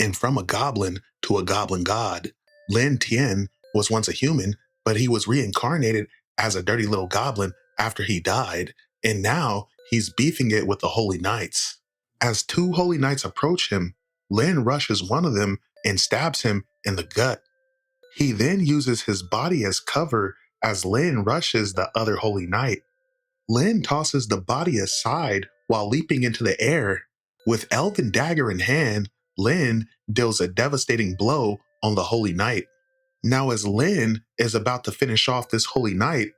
And from a goblin to a goblin god, Lin Tian was once a human, but he was reincarnated as a dirty little goblin after he died, and now he's beefing it with the Holy Knights. As two Holy Knights approach him, Lin rushes one of them and stabs him in the gut. He then uses his body as cover as Lin rushes the other Holy Knight. Lin tosses the body aside while leaping into the air. With elven dagger in hand, Lin deals a devastating blow on the Holy Knight. Now, as Lin is about to finish off this Holy Knight,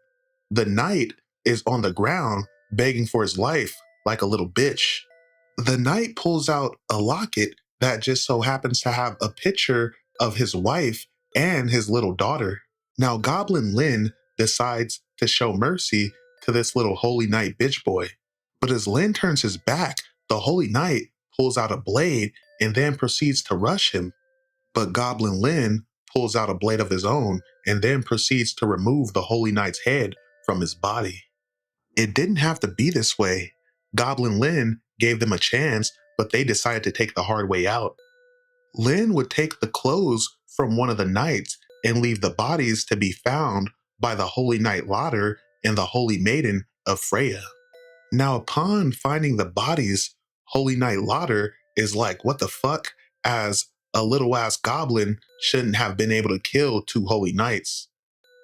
the knight is on the ground begging for his life like a little bitch. The knight pulls out a locket that just so happens to have a picture of his wife and his little daughter. Now, Goblin Lin decides to show mercy to this little Holy Knight bitch boy. But as Lin turns his back, the Holy Knight pulls out a blade and then proceeds to rush him. But Goblin Lin pulls out a blade of his own and then proceeds to remove the Holy Knight's head from his body. It didn't have to be this way. Goblin Lin gave them a chance, but they decided to take the hard way out. Lin would take the clothes from one of the knights and leave the bodies to be found by the Holy Knight Lauder and the Holy Maiden of Freya. Now, upon finding the bodies, Holy Knight Lauder is like, what the fuck, as a little ass goblin shouldn't have been able to kill two Holy Knights.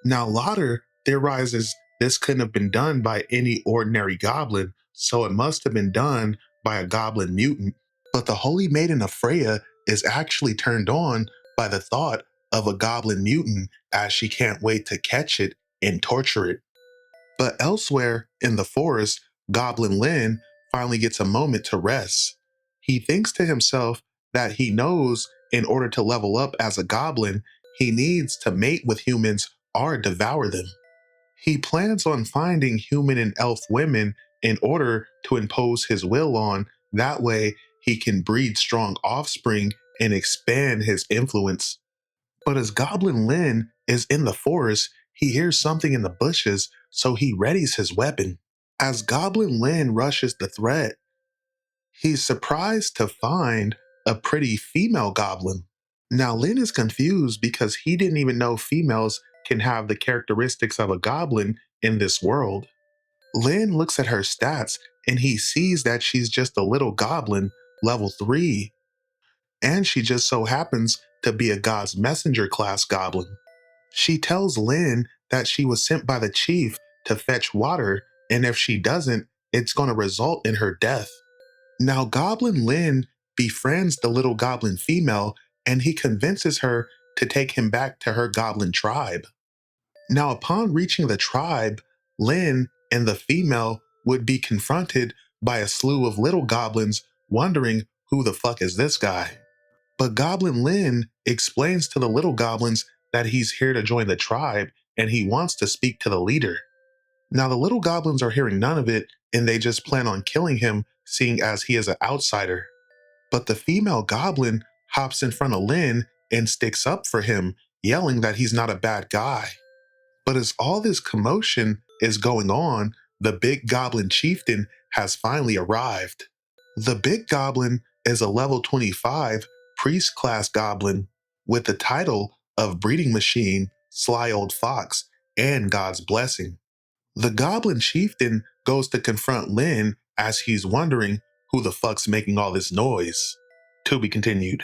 Now, Lauder theorizes this couldn't have been done by any ordinary goblin, so it must have been done by a goblin mutant. But the Holy Maiden of Freya is actually turned on by the thought of a goblin mutant, as she can't wait to catch it and torture it. But elsewhere in the forest, Goblin Lin finally gets a moment to rest. He thinks to himself that he knows in order to level up as a goblin, he needs to mate with humans or devour them. He plans on finding human and elf women in order to impose his will on. That way, he can breed strong offspring and expand his influence. But as Goblin Lin is in the forest, he hears something in the bushes, so he readies his weapon. As Goblin Lin rushes the threat, he's surprised to find a pretty female goblin. Now, Lin is confused because he didn't even know females can have the characteristics of a goblin in this world. Lin looks at her stats and he sees that she's just a little goblin, level 3, and she just so happens to be a God's Messenger class goblin. She tells Lin that she was sent by the chief to fetch water, and if she doesn't, it's going to result in her death. Now, Goblin Lin befriends the little goblin female, and he convinces her to take him back to her goblin tribe. Now, upon reaching the tribe, Lin and the female would be confronted by a slew of little goblins wondering, who the fuck is this guy? But Goblin Lin explains to the little goblins that he's here to join the tribe and he wants to speak to the leader. Now, the little goblins are hearing none of it and they just plan on killing him, seeing as he is an outsider. But the female goblin hops in front of Lin and sticks up for him, yelling that he's not a bad guy. But as all this commotion is going on, the big goblin chieftain has finally arrived. The big goblin is a level 25 priest class goblin with the title of breeding machine, sly old fox, and God's blessing. The goblin chieftain goes to confront Lin as he's wondering who the fuck's making all this noise. To be continued.